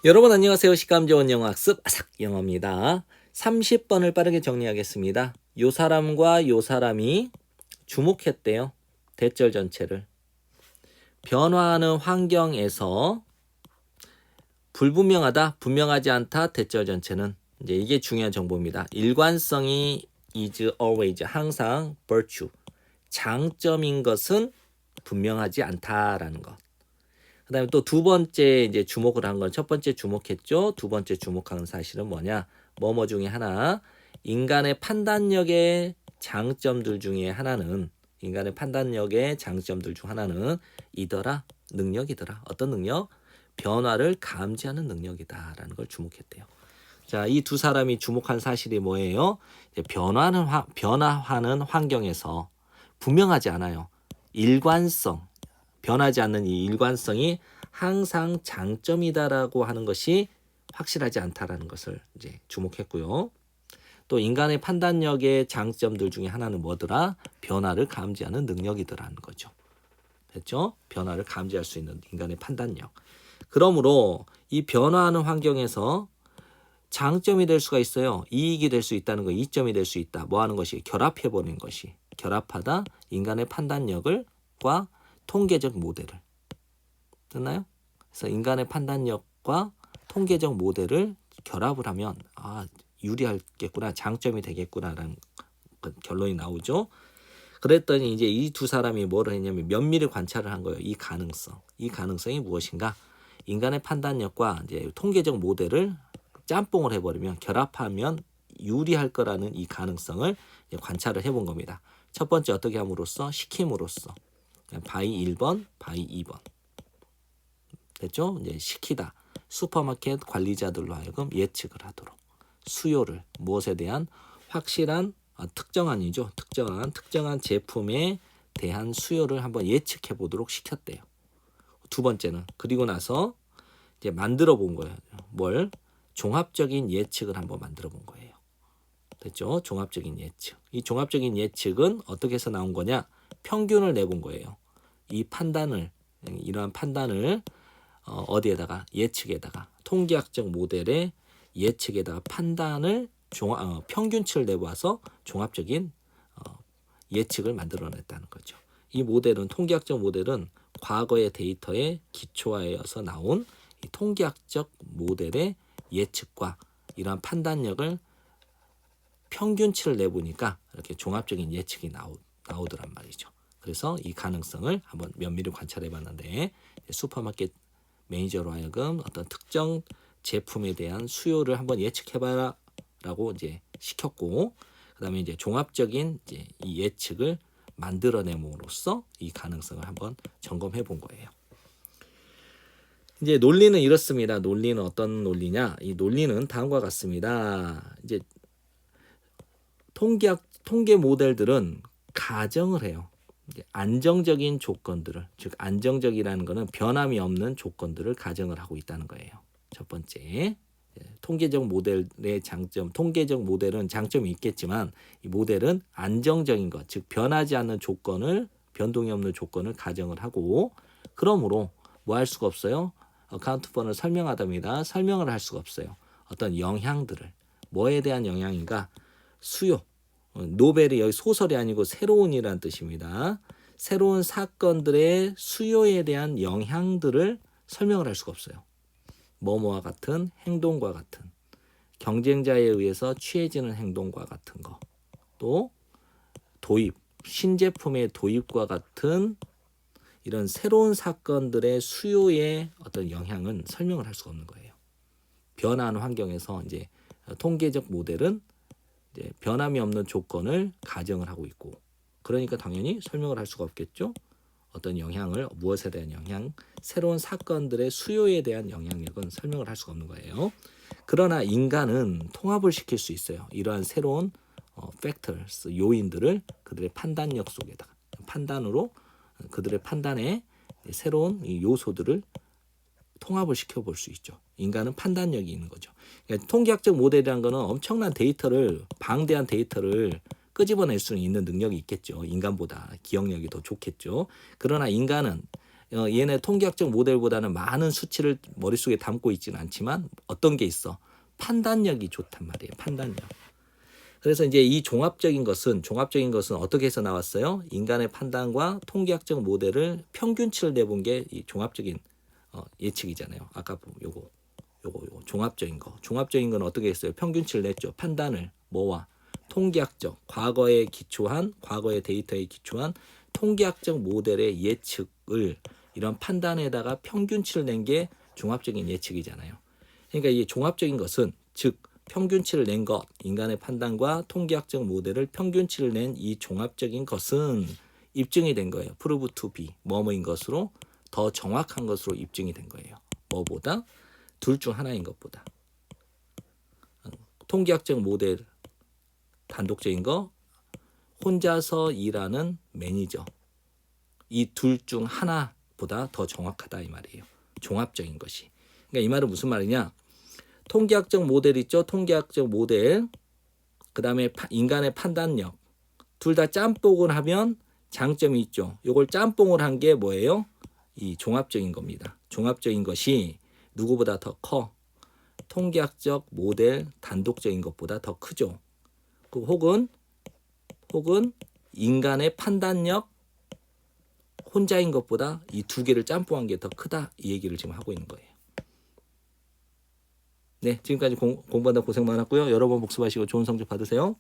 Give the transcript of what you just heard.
여러분 안녕하세요. 식감 좋은 영어 학습 아삭 영어입니다. 30번을 빠르게 정리하겠습니다. 요 사람과 요 사람이 주목했대요. 대절 전체를. 변화하는 환경에서 불분명하다, 분명하지 않다, 대절 전체는 이제 이게 중요한 정보입니다. 일관성이 is always 항상 virtue. 장점인 것은 분명하지 않다라는 것. 그다음에 또 두 번째 이제 주목을 한 건 첫 번째 주목했죠. 두 번째 주목하는 사실은 뭐냐? 뭐뭐 중에 하나 인간의 판단력의 장점들 중에 하나는 인간의 판단력의 장점들 중 하나는 이더라 능력이더라. 어떤 능력? 변화를 감지하는 능력이다라는 걸 주목했대요. 자, 이 두 사람이 주목한 사실이 뭐예요? 변화하는 환경에서 분명하지 않아요. 일관성. 변하지 않는 이 일관성이 항상 장점이다라고 하는 것이 확실하지 않다라는 것을 이제 주목했고요. 또 인간의 판단력의 장점들 중에 하나는 뭐더라? 변화를 감지하는 능력이더라는 거죠. 됐죠? 변화를 감지할 수 있는 인간의 판단력. 그러므로 이 변화하는 환경에서 장점이 될 수가 있어요. 이익이 될 수 있다는 거, 이점이 될 수 있다. 뭐 하는 것이? 결합해버리는 것이. 결합하다 인간의 판단력과 통계적 모델을. 됐나요? 그래서 인간의 판단력과 통계적 모델을 결합을 하면 유리하겠구나, 장점이 되겠구나라는 결론이 나오죠. 그랬더니 이제 이 두 사람이 뭐를 했냐면 면밀히 관찰을 한 거예요. 이 가능성이 무엇인가? 인간의 판단력과 이제 통계적 모델을 짬뽕을 해버리면 결합하면 유리할 거라는 이 가능성을 관찰을 해본 겁니다. 첫 번째 어떻게 함으로써? 시킴으로써. 바이 1번, 바이 2번. 됐죠? 이제 시키다. 슈퍼마켓 관리자들로 하여금 예측을 하도록. 수요를, 무엇에 대한 확실한, 특정한 제품에 대한 수요를 한번 예측해 보도록 시켰대요. 두 번째는, 그리고 나서 이제 만들어 본 거예요. 뭘? 종합적인 예측을 한번 만들어 본 거예요. 됐죠? 종합적인 예측. 이 종합적인 예측은 어떻게 해서 나온 거냐? 평균을 내본 거예요. 이러한 판단을 어디에다가? 예측에다가, 통계학적 모델의 예측에다가 판단을 평균치를 내봐서 종합적인 예측을 만들어냈다는 거죠. 이 모델은, 통계학적 모델은 과거의 데이터에 기초하여서 나온 이 통계학적 모델의 예측과 이러한 판단력을 평균치를 내보니까 이렇게 종합적인 예측이 나오더란 말이죠. 그래서 이 가능성을 한번 면밀히 관찰해 봤는데, 슈퍼마켓 매니저로 하여금 어떤 특정 제품에 대한 수요를 한번 예측해봐라 라고 이제 시켰고, 그 다음에 이제 종합적인 이제 이 예측을 만들어냄으로써 이 가능성을 한번 점검해 본 거예요. 이제 논리는 이렇습니다. 논리는 어떤 논리냐? 이 논리는 다음과 같습니다. 이제 통계 모델들은 가정을 해요. 안정적인 조건들을, 즉 안정적이라는 것은 변함이 없는 조건들을 가정을 하고 있다는 거예요. 첫 번째, 통계적 모델의 장점, 통계적 모델은 장점이 있겠지만 이 모델은 안정적인 것, 즉 변하지 않는 조건을, 변동이 없는 조건을 가정을 하고, 그러므로 뭐 할 수가 없어요? 어카운트폰을 설명하답니다. 설명을 할 수가 없어요. 어떤 영향들을, 뭐에 대한 영향인가? 수요. 노벨이 여기 소설이 아니고 새로운이라는 뜻입니다. 새로운 사건들의 수요에 대한 영향들을 설명을 할 수가 없어요. 뭐뭐와 같은 행동과 같은, 경쟁자에 의해서 취해지는 행동과 같은 거, 또 도입, 신제품의 도입과 같은 이런 새로운 사건들의 수요에 어떤 영향은 설명을 할 수가 없는 거예요. 변화하는 환경에서 이제 통계적 모델은 이제 변함이 없는 조건을 가정을 하고 있고, 그러니까 당연히 설명을 할 수가 없겠죠. 어떤 영향을, 무엇에 대한 영향, 새로운 사건들의 수요에 대한 영향력은 설명을 할 수가 없는 거예요. 그러나 인간은 통합을 시킬 수 있어요. 이러한 새로운 factors, 요인들을 그들의 판단력 속에다가, 판단으로 그들의 판단에 새로운 이 요소들을 통합을 시켜볼 수 있죠. 인간은 판단력이 있는 거죠. 그러니까 통계학적 모델이라는 것은 엄청난 데이터를, 방대한 데이터를 끄집어낼 수 있는 능력이 있겠죠. 인간보다 기억력이 더 좋겠죠. 그러나 인간은 얘네 통계학적 모델보다는 많은 수치를 머릿속에 담고 있지는 않지만 어떤 게 있어? 판단력이 좋단 말이에요. 판단력. 그래서 이제 이 종합적인 것은 어떻게 해서 나왔어요? 인간의 판단과 통계학적 모델을 평균치를 내본 게 이 종합적인 예측이잖아요. 아까 요거 종합적인 거. 종합적인 건 어떻게 했어요? 평균치를 냈죠. 판단을 뭐와? 통계학적 과거의 데이터에 기초한 통계학적 모델의 예측을 이런 판단에다가 평균치를 낸 게 종합적인 예측이잖아요. 그러니까 이 종합적인 것은 즉 평균치를 낸 것, 인간의 판단과 통계학적 모델을 평균치를 낸 이 종합적인 것은 입증이 된 거예요. prove to be 뭐뭐인 것으로 더 정확한 것으로 입증이 된 거예요. 뭐보다? 둘 중 하나인 것보다. 통계학적 모델 단독적인 거, 혼자서 일하는 매니저. 이 둘 중 하나보다 더 정확하다 이 말이에요. 종합적인 것이. 그러니까 이 말은 무슨 말이냐? 통계학적 모델 있죠. 통계학적 모델. 그다음에 인간의 판단력. 둘 다 짬뽕을 하면 장점이 있죠. 이걸 짬뽕을 한 게 뭐예요? 이 종합적인 겁니다. 종합적인 것이 누구보다 더 커. 통계학적 모델 단독적인 것보다 더 크죠. 혹은 인간의 판단력 혼자인 것보다 이 두 개를 짬뽕한 게 더 크다. 이 얘기를 지금 하고 있는 거예요. 네, 지금까지 공부한다 고생 많았고요. 여러 번 복습하시고 좋은 성적 받으세요.